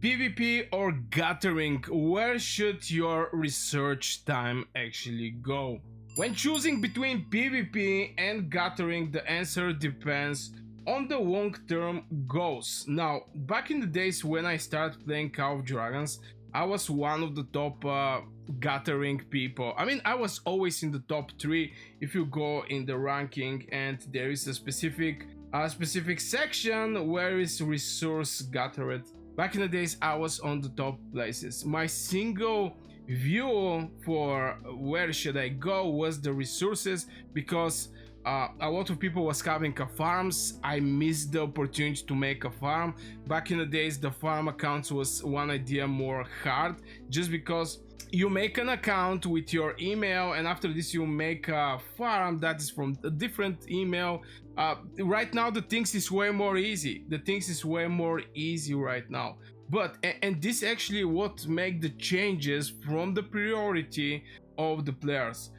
PvP or gathering, where should your research time actually go? When choosing between PvP and gathering, the answer depends on the long-term goals. Now, back in the days when I started playing Call of Dragons, I was one of the top gathering people. I mean, I was always in the top 3 if you go in the ranking, and there is a specific section where is resource gathered. Back in the days, I was on the top places. My single view for where should I go was the resources, because a lot of people was having a farms. I missed the opportunity to make a farm. Back in the days, the farm accounts was one idea more hard, just because you make an account with your email, and after this you make a farm that is from a different email. Right now the things is way more easy. Right now. But and this actually what make the changes from the priority of the players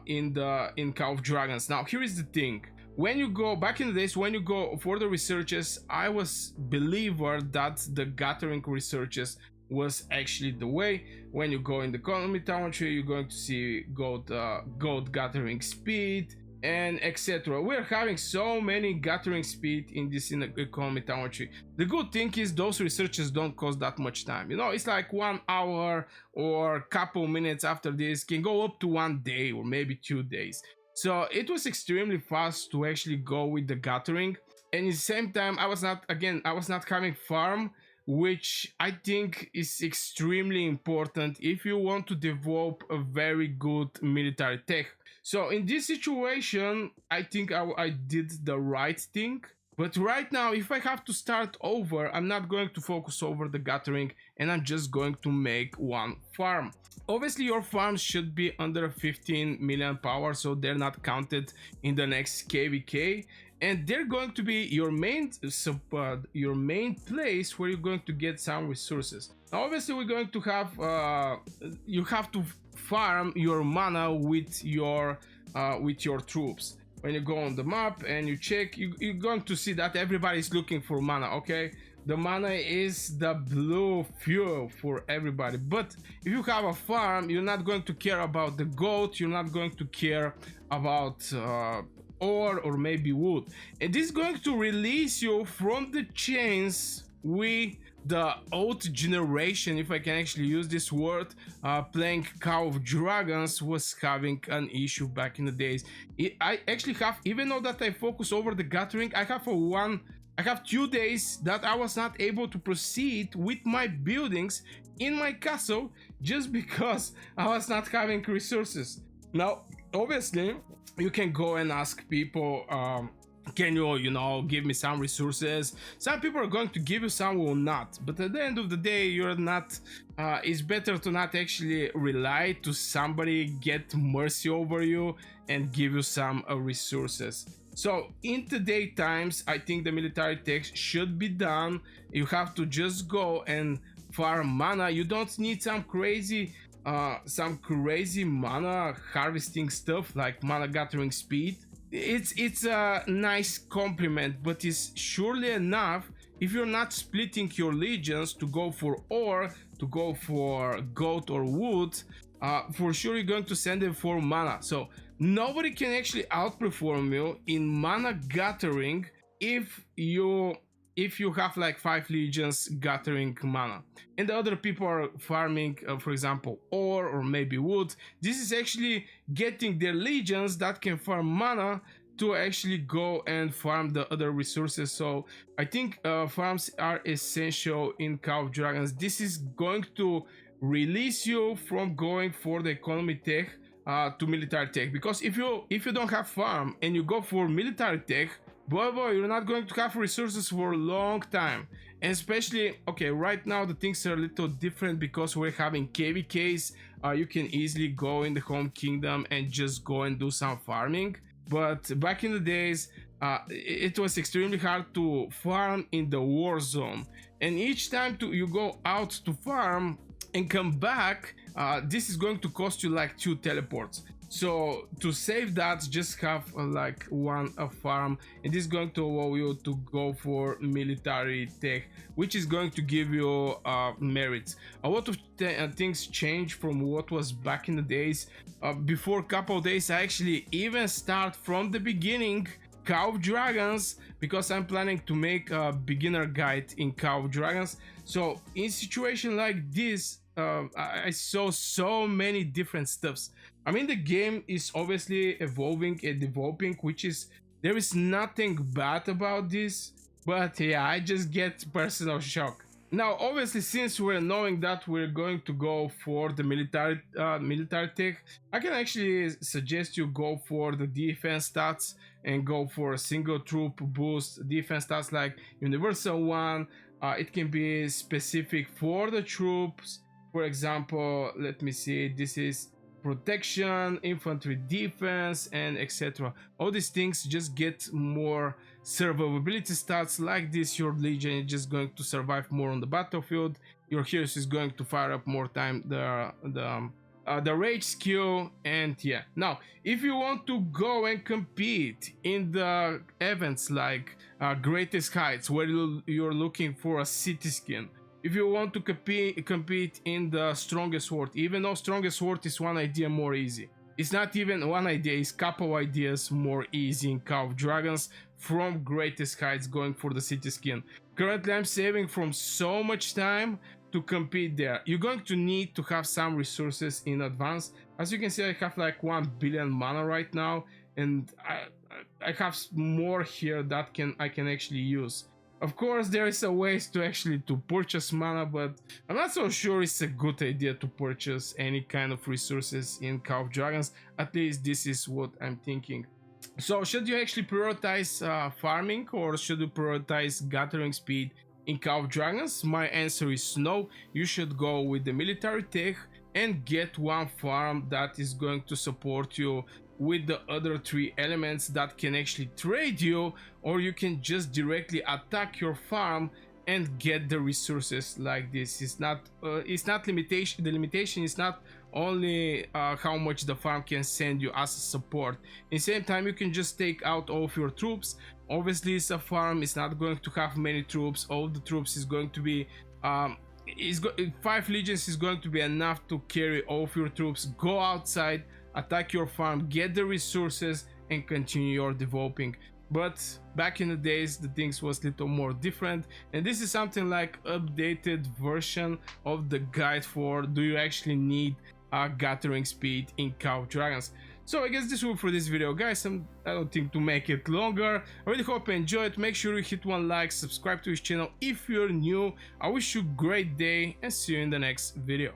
in Call of Dragons. Now here is the thing: when you go back in the days, when you go for the researches, I was believer that the gathering researches was actually the way. When you go in the economy township, you're going to see gold gathering speed and etc. We're having so many gathering speed in this economy township. The good thing is those researches don't cost that much time. You know, it's like 1 hour or couple minutes. After this can go up to 1 day or maybe 2 days. So it was extremely fast to actually go with the gathering, and at the same time I was not having farm, which I think is extremely important if you want to develop a very good military tech. So in this situation, I think I did the right thing. But right now, if I have to start over, I'm not going to focus over the gathering, and I'm just going to make one farm. Obviously, your farms should be under 15 million power, so they're not counted in the next KVK. And they're going to be your main place where you're going to get some resources. Now, obviously, we're going to have you have to farm your mana with your troops. When you go on the map and you check, you're going to see that everybody's looking for mana. Okay, the mana is the blue fuel for everybody. But if you have a farm, you're not going to care about the goat. You're not going to care about ore or maybe wood, and this is going to release you from the chains with the old generation, if I can actually use this word. Playing Call of Dragons was having an issue back in the days. I actually have, even though that I focus over the gathering, I have 2 days that I was not able to proceed with my buildings in my castle just because I was not having resources. Now, obviously, you can go and ask people, can you give me some resources? Some people are going to give you, some will not. But at the end of the day, you're not. It's better to not actually rely to somebody get mercy over you and give you some resources. So in today times, I think the military tech should be done. You have to just go and farm mana. You don't need some crazy mana harvesting stuff like mana gathering speed. It's a nice compliment, but it's surely enough if you're not splitting your legions to go for ore, to go for goat or wood. For sure you're going to send them for mana. So nobody can actually outperform you in mana gathering if you have like 5 legions gathering mana and the other people are farming for example ore or maybe wood. This is actually getting their legions that can farm mana to actually go and farm the other resources. So I think farms are essential in Call of Dragons. This is going to release you from going for the economy tech to military tech, because if you don't have farm and you go for military tech, boy, you're not going to have resources for a long time. And especially, okay, right now the things are a little different because we're having KVKs. You can easily go in the home kingdom and just go and do some farming. But back in the days, it was extremely hard to farm in the war zone. And each time you go out to farm and come back, this is going to cost you like 2 teleports. So to save that, just have like one farm, and this is going to allow you to go for military tech, which is going to give you merits. A lot of things change from what was back in the days. Before a couple of days, I actually even start from the beginning Cow of Dragons, because I'm planning to make a beginner guide in Cow of Dragons. So in situation like this, I saw so many different stuffs. I mean, the game is obviously evolving and developing, which is, there is nothing bad about this, but yeah, I just get personal shock. Now, obviously, since we're knowing that we're going to go for the military tech, I can actually suggest you go for the defense stats and go for a single troop boost defense stats like universal one. It can be specific for the troops. For example, let me see, this is protection, infantry defense, and etc. All these things just get more survivability stats. Like this, your legion is just going to survive more on the battlefield. Your heroes is going to fire up more time the rage skill. And yeah, now if you want to go and compete in the events like Greatest Heights, where you're looking for a city skin, if you want to compete in the Strongest Sword, even though Strongest Sword is one idea more easy, it's not even one idea, it's couple ideas more easy in Cow of Dragons from Greatest Heights going for the city skin. Currently I'm saving from so much time to compete there. You're going to need to have some resources in advance. As you can see, I have like 1 billion mana right now, and I have more here that I can actually use. Of course, there is a ways to actually to purchase mana, but I'm not so sure it's a good idea to purchase any kind of resources in Cow of Dragons. At least this is what I'm thinking. So should you actually prioritize farming, or should you prioritize gathering speed in Cow of Dragons? My answer is no. You should go with the military tech and get one farm that is going to support you with the other 3 elements that can actually trade you, or you can just directly attack your farm and get the resources like this. It's not limitation. The limitation is not only how much the farm can send you as a support. In the same time, you can just take out all of your troops. Obviously, it's a farm, it's not going to have many troops. All the troops is going to be 5 legions is going to be enough to carry all of your troops. Go outside, attack your farm, get the resources, and continue your developing. But back in the days, the things was a little more different, and this is something like updated version of the guide for do you actually need a gathering speed in Cow of Dragons. So I guess this will for this video, guys. I don't think to make it longer. I really hope you enjoyed. Make sure you hit one like, subscribe to this channel if you're new. I wish you a great day, and see you in the next video.